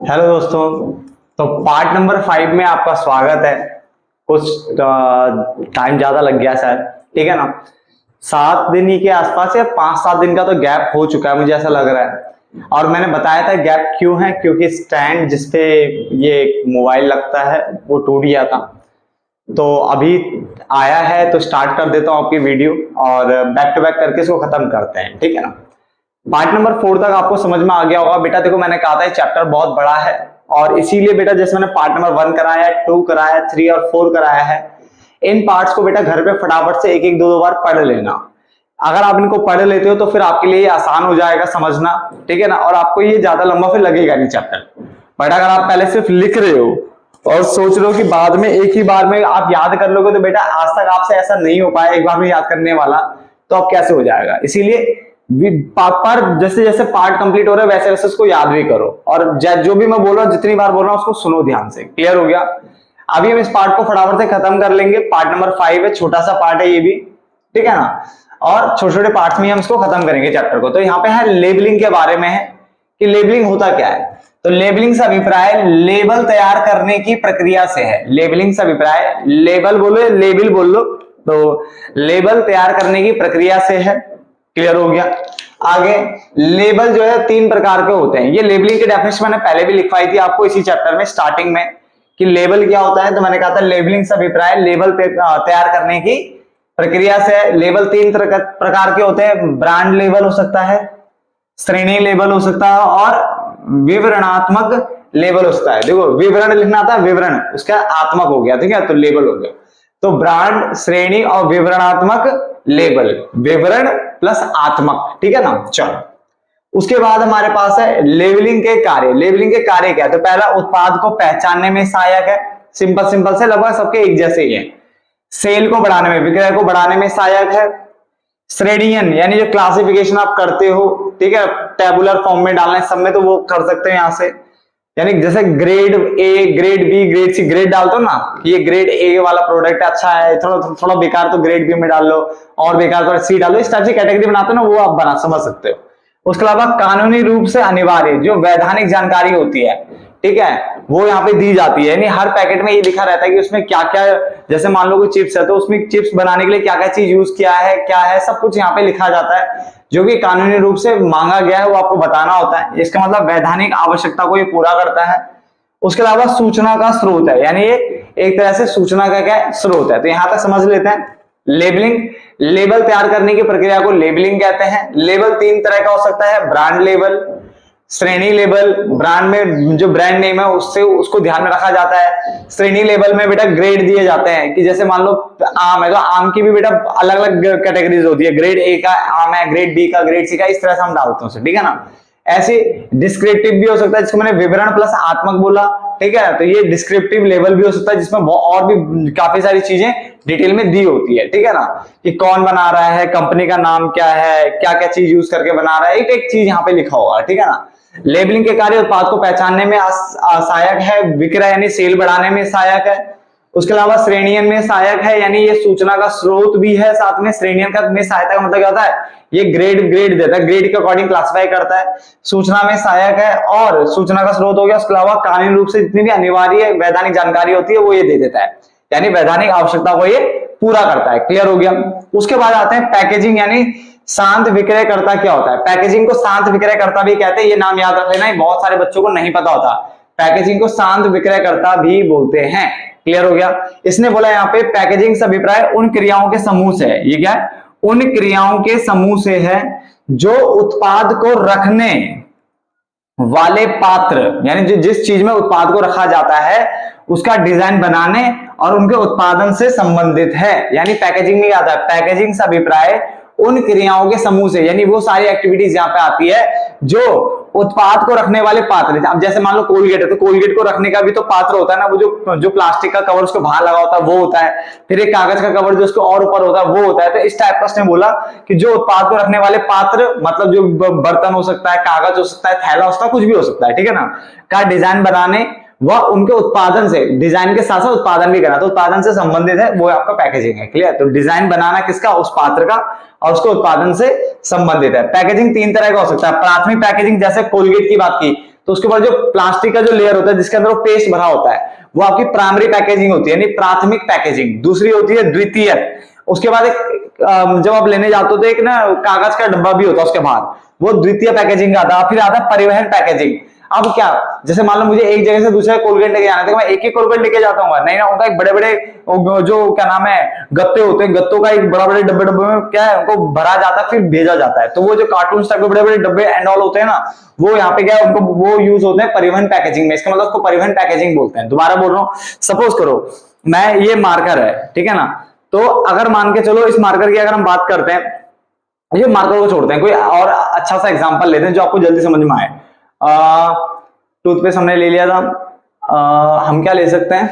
Hello दोस्तों। तो part number 5 में आपका स्वागत है। कुछ टाइम ज्यादा लग गया शायद, ठीक है ना। 7 दिन ही के आसपास या 5-7 दिन का तो गैप हो चुका है, मुझे ऐसा लग रहा है। और मैंने बताया था गैप क्यों है, क्योंकि स्टैंड जिसपे ये मोबाइल लगता है वो टूट गया था। तो अभी आया है तो स्टार्ट कर देता हूँ आपकी वीडियो और बैक टू बैक करके इसको खत्म करते हैं, ठीक है ना। पार्ट नंबर 4 तक आपको समझ में आ गया होगा। बेटा देखो, मैंने कहा था चैप्टर बहुत बड़ा है और इसीलिए बेटा जैसे मैंने पार्ट नंबर 1 कराया है, 2 कराया है, 3 और 4 कराया है, इन पार्ट्स को बेटा घर पे फटाफट से एक एक दो दो बार पढ़ लेना। अगर आप इनको पढ़ लेते हो तो फिर आपके लिए आसान हो जाएगा समझना, ठीक है ना। और आपको ये ज्यादा लंबा फिर लगेगा नहीं चैप्टर। बट अगर आप पहले सिर्फ लिख रहे हो और सोच रहे हो कि बाद में एक ही बार में आप याद कर लोगे, तो बेटा आज तक आपसे ऐसा नहीं हो पाया एक बार में याद करने वाला, तो अब कैसे हो जाएगा। इसीलिए पर जैसे जैसे पार्ट कंप्लीट हो रहा है वैसे वैसे उसको याद भी करो, और जो भी मैं बोल रहा हूँ जितनी बार बोल रहा हूँ उसको सुनो ध्यान से। क्लियर हो गया। अभी हम इस पार्ट को फटाफट से खत्म कर लेंगे। पार्ट नंबर 5 है, छोटा सा पार्ट है ये भी, ठीक है ना। और छोटे छोटे पार्ट्स में हम इसको खत्म करेंगे चैप्टर को। तो यहाँ पे है लेबलिंग के बारे में है कि लेबलिंग होता क्या है। तो लेबलिंग से अभिप्राय लेबल तैयार करने की प्रक्रिया से है। लेबलिंग से अभिप्राय, लेबल बोलो लेबल बोल लो, तो लेबल तैयार करने की प्रक्रिया से है। क्लियर हो गया। आगे लेबल जो है 3 प्रकार के होते हैं। ये लेबलिंग की डेफिनेशन मैंने पहले भी लिखवाई थी आपको इसी चैप्टर में स्टार्टिंग में कि लेबल क्या होता है। तो मैंने कहा था लेबलिंग से अभिप्राय लेबल तैयार करने की प्रक्रिया से। लेबल 3 प्रकार के होते हैं। ब्रांड लेबल हो सकता है, श्रेणी लेबल हो सकता है और विवरणात्मक लेबल हो सकता है। देखो विवरण लिखना था, विवरण उसका आत्मक हो गया, ठीक है, तो लेबल हो गया। तो ब्रांड, श्रेणी और विवरणात्मक लेबल, विवरण प्लस आत्मक, ठीक है ना। चलो उसके बाद हमारे पास है लेबलिंग के कार्य। लेबलिंग के कार्य क्या है। तो पहला उत्पाद को पहचानने में सहायक है। सिंपल सिंपल से लगभग सबके एक जैसे ही है। सेल को बढ़ाने में, विक्रय को बढ़ाने में सहायक है। श्रेणियन यानी जो क्लासिफिकेशन आप करते हो, ठीक है, टेबुलर फॉर्म में डालना है सब में, तो वो कर सकते हैं यहां से। यानी जैसे grade A, grade B, grade C, grade डालते हो ना कि ये ग्रेड ए वाला प्रोडक्ट अच्छा है, थोड़ा थोड़ा बेकार तो ग्रेड बी में डाल लो, और बेकार तो सी डालो। इस टाइप से कैटेगरी बनाते हो ना, वो आप बना समझ सकते हो। उसके अलावा कानूनी रूप से अनिवार्य जो वैधानिक जानकारी होती है, ठीक है, वो यहाँ पे दी जाती है। यानी हर पैकेट में ये लिखा रहता है कि उसमें क्या क्या, जैसे मान लो कोई चिप्स है तो उसमें चिप्स बनाने के लिए क्या क्या चीज यूज किया है, क्या है, सब कुछ यहाँ पे लिखा जाता है। जो कि कानूनी रूप से मांगा गया है वो आपको बताना होता है। इसका मतलब वैधानिक आवश्यकता को ये पूरा करता है। उसके अलावा सूचना का स्रोत है, यानी ये एक तरह से सूचना का क्या स्रोत है। तो यहां तक समझ लेते हैं। लेबलिंग, लेबल तैयार करने की प्रक्रिया को लेबलिंग कहते हैं। लेबल 3 तरह का हो सकता है। ब्रांड लेबल, श्रेणी लेबल, ब्रांड में जो ब्रांड नेम है उससे उसको ध्यान में रखा जाता है। श्रेणी लेबल में बेटा ग्रेड दिए जाते हैं कि जैसे मान लो आम है तो आम की भी बेटा अलग अलग कैटेगरीज होती है। ग्रेड ए का आम है, ग्रेड बी का, ग्रेड सी का, इस तरह से हम डालते हैं, ठीक है ना। ऐसे डिस्क्रिप्टिव भी हो सकता है जिसको मैंने विवरण प्लस आत्मक बोला, ठीक है। तो ये डिस्क्रिप्टिव लेवल भी हो सकता है जिसमें और भी काफी सारी चीजें डिटेल में दी होती है, ठीक है ना, कि कौन बना रहा है, कंपनी का नाम क्या है, क्या क्या चीज यूज करके बना रहा है, एक एक चीज यहाँ पे लिखा होगा, ठीक है ना। लेबलिंग के कार्य उत्पाद को पहचानने में सहायक है। विक्रय यानी सेल बढ़ाने में सहायक है। उसके अलावा श्रेणियन में सहायक है, यानी ये सूचना का स्रोत भी है साथ में। श्रेणियन का में सहायता का मतलब क्या होता है, ये ग्रेड ग्रेड देता है, ग्रेड के अकॉर्डिंग क्लासिफाई करता है। सूचना में सहायक है और सूचना का स्रोत हो गया। उसके अलावा कानूनी रूप से जितनी भी अनिवार्य वैधानिक जानकारी होती है वो ये दे देता है, यानी वैधानिक आवश्यकता को ये पूरा करता है। क्लियर हो गया। उसके बाद आते हैं पैकेजिंग, यानी शांत विक्रयकर्ता क्या होता है। पैकेजिंग को शांत विक्रयकर्ता भी कहते हैं, ये नाम याद रख लेना, ये बहुत सारे बच्चों को नहीं पता होता। पैकेजिंग को शांत विक्रयकर्ता भी बोलते हैं। क्लियर हो गया। इसने बोला यहाँ पे पैकेजिंग से अभिप्राय उन क्रियाओं के समूह से है। ये क्या है, उन क्रियाओं के समूह से है जो उत्पाद को रखने वाले पात्र, यानी जो जिस चीज में उत्पाद को रखा जाता है उसका डिजाइन बनाने और उनके उत्पादन से संबंधित है। यानी पैकेजिंग में आता है, पैकेजिंग से अभिप्राय उन क्रियाओं के समूह से, यानी वो सारी एक्टिविटीज यहाँ पे आती है जो उत्पाद को रखने वाले पात्र। अब जैसे मान लो कोलगेट है तो कोलगेट को रखने का भी तो पात्र होता है ना, वो जो प्लास्टिक का कवर उसको बाहर लगा होता है वो होता है, फिर एक कागज का कवर जो उसको और ऊपर होता है वो होता है। तो इस टाइप का उसने बोला कि जो उत्पाद को रखने वाले पात्र, मतलब जो बर्तन हो सकता है, कागज हो सकता है, थैला हो सकता है, कुछ भी हो सकता है, ठीक है ना, का डिजाइन बनाने वह उनके उत्पादन से, डिजाइन के साथ साथ उत्पादन भी करना, तो उत्पादन से संबंधित है, वो आपका पैकेजिंग है। क्लियर। तो डिजाइन बनाना किसका, उस पात्र का, और उसको उत्पादन से संबंधित है। पैकेजिंग 3 तरह का हो सकता है। प्राथमिक पैकेजिंग, जैसे कोलगेट की बात की तो उसके ऊपर जो प्लास्टिक का जो लेयर होता है जिसके अंदर वो पेस्ट भरा होता है, वो आपकी प्राइमरी पैकेजिंग होती है, यानी प्राथमिक पैकेजिंग। दूसरी होती है द्वितीयक। उसके बाद एक जब आप लेने जाते हो तो एक ना कागज का डब्बा भी होता है उसके बाहर, वो द्वितीय पैकेजिंग का आता है। फिर आता है परिवहन पैकेजिंग। अब क्या, जैसे मान लो मुझे एक जगह से दूसरे कोलगेट लेके जाना है, तो मैं एक ही कोलगेट लेके जाता हूँ नहीं ना, उनका एक बड़े बड़े जो क्या नाम है गत्ते होते हैं, गत्तों का एक बड़ा बड़े डब्बे डब्बे में क्या है उनको भरा जाता है फिर भेजा जाता है। तो वो जो कार्टून टाइप के बड़े बड़े डब्बे एंड ऑल होते हैं ना, वो यहाँ पे क्या है उनको वो यूज होते हैं परिवहन पैकेजिंग में। इसका मतलब उसको परिवहन पैकेजिंग बोलते हैं। दोबारा बोल रहा हूँ, सपोज करो मैं ये मार्कर है, ठीक है ना, तो अगर मान के चलो इस मार्कर की अगर हम बात करते हैं, ये मार्कर को छोड़ते हैं, कोई और अच्छा सा एग्जांपल लेते हैं जो आपको जल्दी समझ में आए। टूथपेस्ट हमने ले लिया था, हम क्या ले सकते हैं,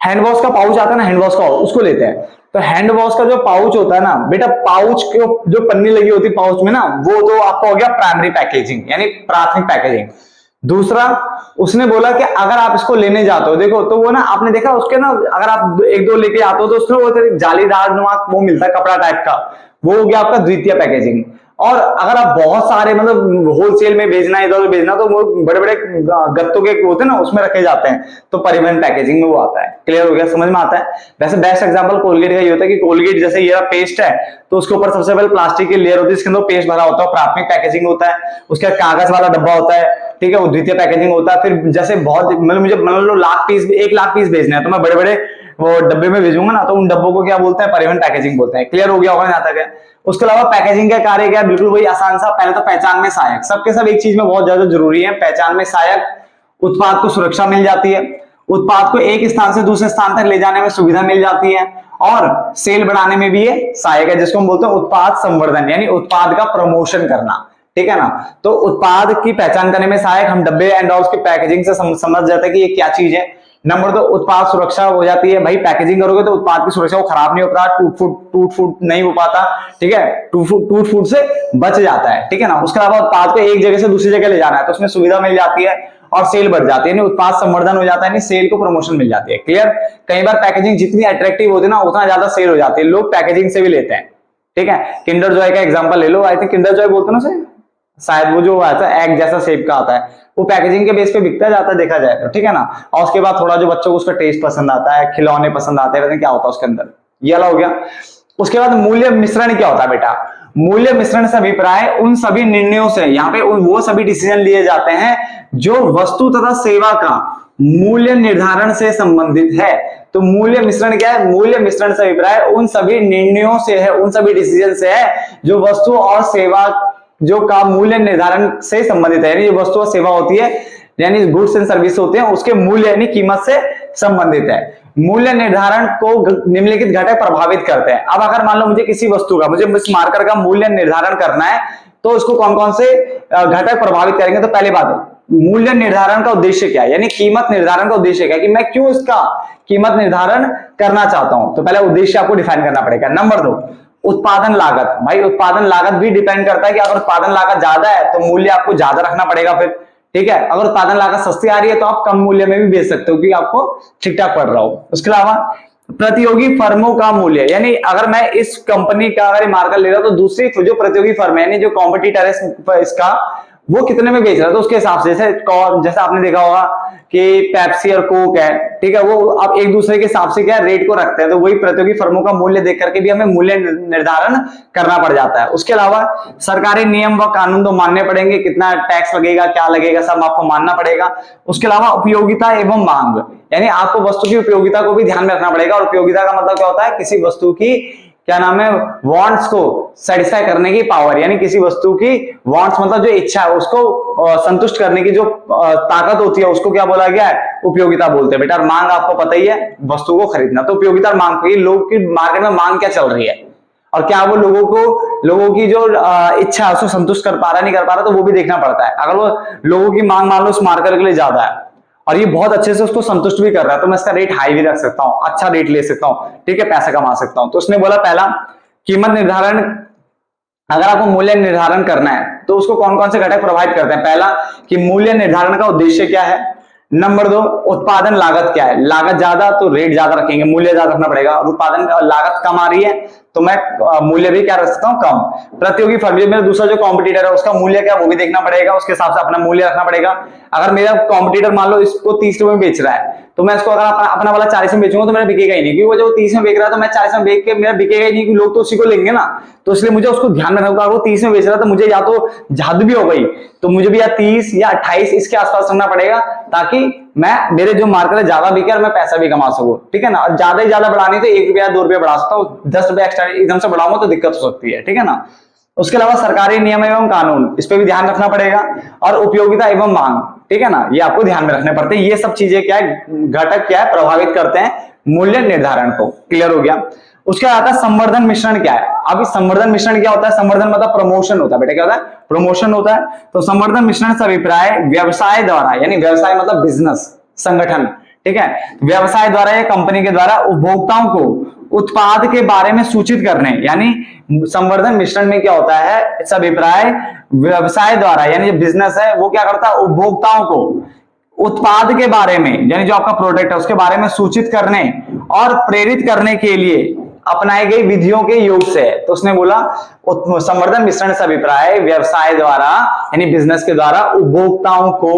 हैंड वॉश का पाउच आता है ना, हैंड वॉश का, उसको लेते हैं। तो हैंड वॉश का जो पाउच होता है ना बेटा, पाउच के जो पन्नी लगी होती है पाउच में ना, वो तो आपका हो गया प्राइमरी पैकेजिंग यानी प्राथमिक पैकेजिंग। दूसरा उसने बोला कि अगर आप इसको लेने जाते हो, देखो तो वो ना आपने देखा उसके ना, अगर आप एक दो लेके आते हो तो उसमें वो जालीदार वो मिलता है कपड़ा टाइप का, वो हो गया आपका द्वितीय पैकेजिंग। और अगर आप बहुत सारे मतलब होलसेल में भेजना है, इधर भेजना, तो वो बड़े बड़े गत्तों के होते हैं ना, उसमें रखे जाते हैं, तो परिवहन पैकेजिंग में वो आता है। क्लियर हो गया, समझ में आता है। वैसे बेस्ट एग्जांपल कोलगेट का ये होता है कि कोलगेट जैसे ये पेस्ट है, तो उसके ऊपर सबसे पहले प्लास्टिक की लेयर होती है, इसके अंदर पेस्ट भरा होता है, प्राथमिक पैकेजिंग होता है। उसके कागज वाला डब्बा होता है, ठीक है, वो द्वितीय पैकेजिंग होता है। फिर जैसे बहुत मतलब मुझे मान लो 1,00,000 पीस भेजने हैं, तो मैं बड़े बड़े वो डब्बे में भेजूंगा ना, तो उन डब्बों को क्या बोलते हैं, परिवहन पैकेजिंग बोलते हैं। क्लियर हो गया होगा यहाँ तक है। उसके अलावा पैकेजिंग का कार्य क्या है, बिल्कुल वही आसान सा। पहले तो पहचान में सहायक, सबके सब एक चीज में बहुत ज्यादा जरूरी है, पहचान में सहायक। उत्पाद को सुरक्षा मिल जाती है, उत्पाद को एक स्थान से दूसरे स्थान तक ले जाने में सुविधा मिल जाती है, और सेल बढ़ाने में भी ये सहायक है, जिसको हम बोलते हैं उत्पाद संवर्धन, यानी उत्पाद का प्रमोशन करना, ठीक है ना। तो उत्पाद की पहचान करने में सहायक, हम डब्बे एंड ऑल की पैकेजिंग से समझ जाते हैं कि ये क्या चीज है। नंबर 2, उत्पाद सुरक्षा हो जाती है। भाई पैकेजिंग करोगे तो उत्पाद की सुरक्षा, वो खराब नहीं होता, टूट फूट नहीं हो पाता, ठीक है, टूट फूट से बच जाता है, ठीक है ना। उसके अलावा उत्पाद को एक जगह से दूसरी जगह ले जाना है, तो उसमें सुविधा मिल जाती है और सेल बढ़ जाती है, यानी उत्पाद संवर्धन हो जाता है, यानी सेल को प्रमोशन मिल जाती है। क्लियर। कई बार पैकेजिंग जितनी अट्रैक्टिव होती है ना, उतना ज्यादा सेल हो जाती है, लोग पैकेजिंग से भी लेते हैं, ठीक है। किंडर जॉय का एग्जांपल ले लो, आई थिंक किंडर जॉय बोलते हैं ना उसे, शायद वो जो आता है एग जैसा शेप का आता है, वो पैकेजिंग के बेस पे बिकता जाता है, देखा जाए तो, ठीक है ना। और उसके बाद थोड़ा जो बच्चों को उसका टेस्ट पसंद आता है, खिलौने पसंद आते हैं, क्या होता है उसके अंदर, ये वाला हो गया। उसके बाद मूल्य मिश्रण क्या होता है बेटा, मूल्य मिश्रण से अभिप्राय उन सभी निर्णयों से, यहाँ पे वो सभी डिसीजन लिए जाते हैं जो वस्तु तथा सेवा का मूल्य निर्धारण से संबंधित है। तो मूल्य मिश्रण क्या है, मूल्य मिश्रण से अभिप्राय उन सभी निर्णयों से है, उन सभी डिसीजन से है जो वस्तु और सेवा जो का मूल्य निर्धारण से संबंधित है, यानी जो वस्तु और सेवा होती है, यानी गुड्स एंड सर्विस होते हैं, उसके मूल्य यानी कीमत से संबंधित है। मूल्य निर्धारण को निम्नलिखित घटक प्रभावित करते हैं। अब अगर मान लो मुझे किसी वस्तु का, मुझे इस मार्कर का मूल्य निर्धारण करना है, तो उसको कौन कौन से घटक प्रभावित करेंगे। तो पहली बात, मूल्य निर्धारण का उद्देश्य क्या है, यानी कीमत निर्धारण का उद्देश्य क्या है, कि मैं क्यों इसका कीमत निर्धारण करना चाहता हूं। तो पहले उद्देश्य आपको डिफाइन करना पड़ेगा। नंबर 2, उत्पादन लागत। भाई उत्पादन लागत भी डिपेंड करता है कि अगर उत्पादन लागत ज्यादा है तो मूल्य आपको ज्यादा रखना पड़ेगा फिर, ठीक है। अगर उत्पादन लागत सस्ती आ रही है तो आप कम मूल्य में भी बेच सकते हो, क्योंकि आपको ठीक ठाक पड़ रहा हो। उसके अलावा प्रतियोगी फर्मों का मूल्य, यानी अगर मैं इस कंपनी का अगर मार्कर ले रहा हूं तो दूसरी जो प्रतियोगी फर्म है, यानी जो कॉम्पिटिटर है इसका, वो कितने में बेच रहा है, तो उसके हिसाब से, जैसे आपने देखा होगा कि पेप्सी और कोक है, ठीक है, वो आप एक दूसरे के हिसाब से क्या रेट को रखते हैं, तो वही प्रतियोगी फर्मों का मूल्य देख करके भी हमें मूल्य निर्धारण करना पड़ जाता है। उसके अलावा सरकारी नियम व कानून तो मानने पड़ेंगे, कितना टैक्स लगेगा, क्या लगेगा, सब आपको मानना पड़ेगा। उसके अलावा उपयोगिता एवं मांग, यानी आपको वस्तु की उपयोगिता को भी ध्यान में रखना पड़ेगा। और उपयोगिता का मतलब क्या होता है, किसी वस्तु की क्या नाम है, वांट्स को सेटिस्फाई करने की पावर, यानी किसी वस्तु की वांट्स मतलब जो इच्छा है उसको संतुष्ट करने की जो ताकत होती है, उसको क्या बोला गया है, उपयोगिता बोलते हैं बेटा। और मांग आपको पता ही है, वस्तु को खरीदना, तो उपयोगिता और मांग की, लोग की मार्केट में मांग क्या चल रही है और क्या वो लोगों की जो इच्छा है उसको संतुष्ट कर पा रहा है, नहीं कर पा रहा, तो वो भी देखना पड़ता है। अगर वो लोगों की मांग मान लो उस मार्कर के लिए ज्यादा है और ये बहुत अच्छे से उसको संतुष्ट भी कर रहा है, तो मैं इसका रेट हाई भी रख सकता हूं, अच्छा रेट ले सकता हूं, ठीक है, पैसा कमा सकता हूं। तो उसने बोला पहला, कीमत निर्धारण, अगर आपको मूल्य निर्धारण करना है तो उसको कौन कौन से घटक प्रभावित करते हैं। पहला कि मूल्य निर्धारण का उद्देश्य क्या है। नंबर 2, उत्पादन लागत क्या है, लागत ज्यादा तो रेट ज्यादा रखेंगे, मूल्य ज्यादा रखना पड़ेगा। और उत्पादन लागत कम आ रही है तो मैं मूल्य भी क्या रख सकता हूँ, कम। प्रतियोगी फर्म, मेरा दूसरा जो कॉम्पिटिटर है उसका मूल्य क्या वो भी देखना पड़ेगा, उसके हिसाब से अपना मूल्य रखना पड़ेगा। अगर मेरा कॉम्पिटिटर मान लो इसको 30 रुपए में बेच रहा है, तो मैं इसको अगर अपना वाला 40 में बेचूंगा तो मेरा बिकेगा ही नहीं, क्योंकि वो जो 30 में बेच रहा है तो मैं 40 में बेच के मेरा बिकेगा ही नहीं, क्योंकि लोग तो उसी को लेंगे ना। तो इसलिए मुझे उसको ध्यान में रखना, वो 30 में बेच रहा है तो मुझे या तो हद भी हो गई तो मुझे भी या 30 या 28 इसके आसपास रखना पड़ेगा, ताकि मैं मेरे जो मार्केट है ज्यादा बिके और मैं पैसा भी कमा सकूं, ठीक है ना। और ज्यादा ही ज्यादा बढ़ानी तो 1 रुपया 2 रुपया बढ़ा सकता हूँ, 10 रुपया एक्स्ट्रा एकदम से बढ़ाऊंगा तो दिक्कत हो सकती है, ठीक है ना। उसके अलावा सरकारी नियम एवं कानून, इस पे भी ध्यान रखना पड़ेगा, और उपयोगिता एवं मांग, ठीक है ना, ये आपको ध्यान में रखने पड़ते हैं। ये सब चीजें क्या है, घटक क्या है, प्रभावित करते हैं मूल्य निर्धारण को। क्लियर हो गया। उसके बाद आता है संवर्धन मिश्रण क्या है। अब इस संवर्धन मिश्रण क्या होता है, संवर्धन मतलब प्रमोशन होता है बेटा, क्या होता है, प्रमोशन होता है। तो संवर्धन मिश्रण से अभिप्राय व्यवसाय द्वारा, यानी व्यवसाय मतलब बिजनेस, संगठन, ठीक है, व्यवसाय द्वारा या कंपनी के द्वारा उपभोक्ताओं को उत्पाद के बारे में सूचित करने, यानी संवर्धन मिश्रण में क्या होता है, इस अभिप्राय व्यवसाय द्वारा, यानी जो बिजनेस है वो क्या करता है, उपभोक्ताओं को उत्पाद के बारे में, यानी जो आपका प्रोडक्ट है उसके बारे में सूचित करने और प्रेरित करने के लिए अपनाई गई विधियों के योग से। तो उसने बोला संवर्धन मिश्रण से अभिप्राय व्यवसाय द्वारा, यानी बिजनेस के द्वारा उपभोक्ताओं को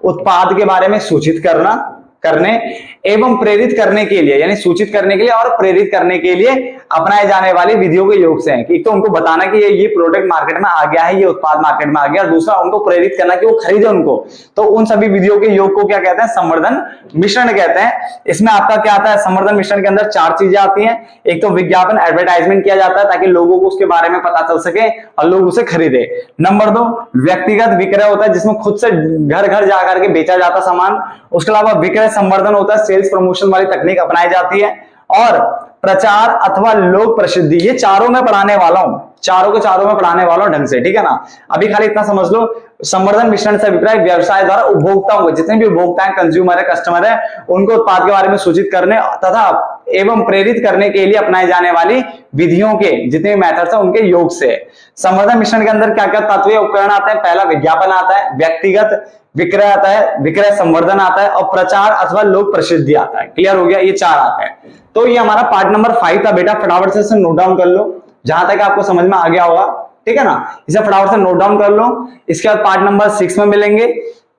उत्पाद के बारे में सूचित करने एवं प्रेरित करने के लिए, यानी सूचित करने के लिए और प्रेरित करने के लिए अपनाए जाने वाली विधियों के योग से है। कि एक तो उनको बताना कि ये प्रोडक्ट मार्केट में आ गया है, ये उत्पाद मार्केट में आ गया, और दूसरा उनको प्रेरित करना कि वो खरीदे उनको। तो उन सभी विधियों के योग को क्या कहते हैं, संवर्धन मिश्रण कहते हैं। इसमें आपका क्या आता है, संवर्धन मिश्रण के अंदर 4 चीजें आती हैं। एक तो विज्ञापन, एडवर्टाइजमेंट किया जाता है ताकि लोगों को उसके बारे में पता चल सके और लोग उसे खरीदे। नंबर 2 व्यक्तिगत विक्रय होता है, जिसमें खुद से घर घर जाकर के बेचा जाता सामान। उसके अलावा विक्रय संवर्धन होता है, सेल्स प्रमोशन वाली तकनीक अपनाई जाती है। और प्रचार अथवा लोक प्रसिद्धि, ये चारों में पढ़ाने वाला हूं, चारों के चारों में पढ़ाने वाला हूं ढंग से, ठीक है ना। अभी खाली इतना समझ लो, संवर्धन मिश्रण से अभिप्राय व्यवसाय द्वारा उपभोक्ताओं को, जितने भी उपभोक्ता हैं, कंज्यूमर है, कस्टमर है, उनको उत्पाद के बारे में सूचित करने तथा एवं प्रेरित करने के लिए अपनाई जाने वाली विधियों के जितने मेथड्स हैं उनके योग से। संवर्धन मिश्रण के अंदर क्या क्या तत्व उपकरण आते हैं, पहला विज्ञापन आता है, व्यक्तिगत विक्रय आता है, विक्रय संवर्धन आता है, और प्रचार अथवा लोक प्रसिद्धि आता है। क्लियर हो गया, ये 4 आते हैं। तो ये हमारा पार्ट नंबर 5 था बेटा, फटाफट से इसे नोट डाउन कर लो जहां तक आपको समझ में आ गया होगा, ठीक है ना। इसे फटाफट से नोट डाउन कर लो। इसके बाद पार्ट नंबर 6 में मिलेंगे,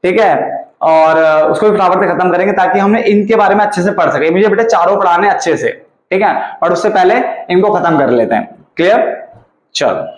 ठीक है, और उसको भी फटाफट से खत्म करेंगे ताकि हमने इनके बारे में अच्छे से पढ़ सके। मुझे बेटा चारों पढ़ाने अच्छे से, ठीक है, और उससे पहले इनको खत्म कर लेते हैं। क्लियर, चलो।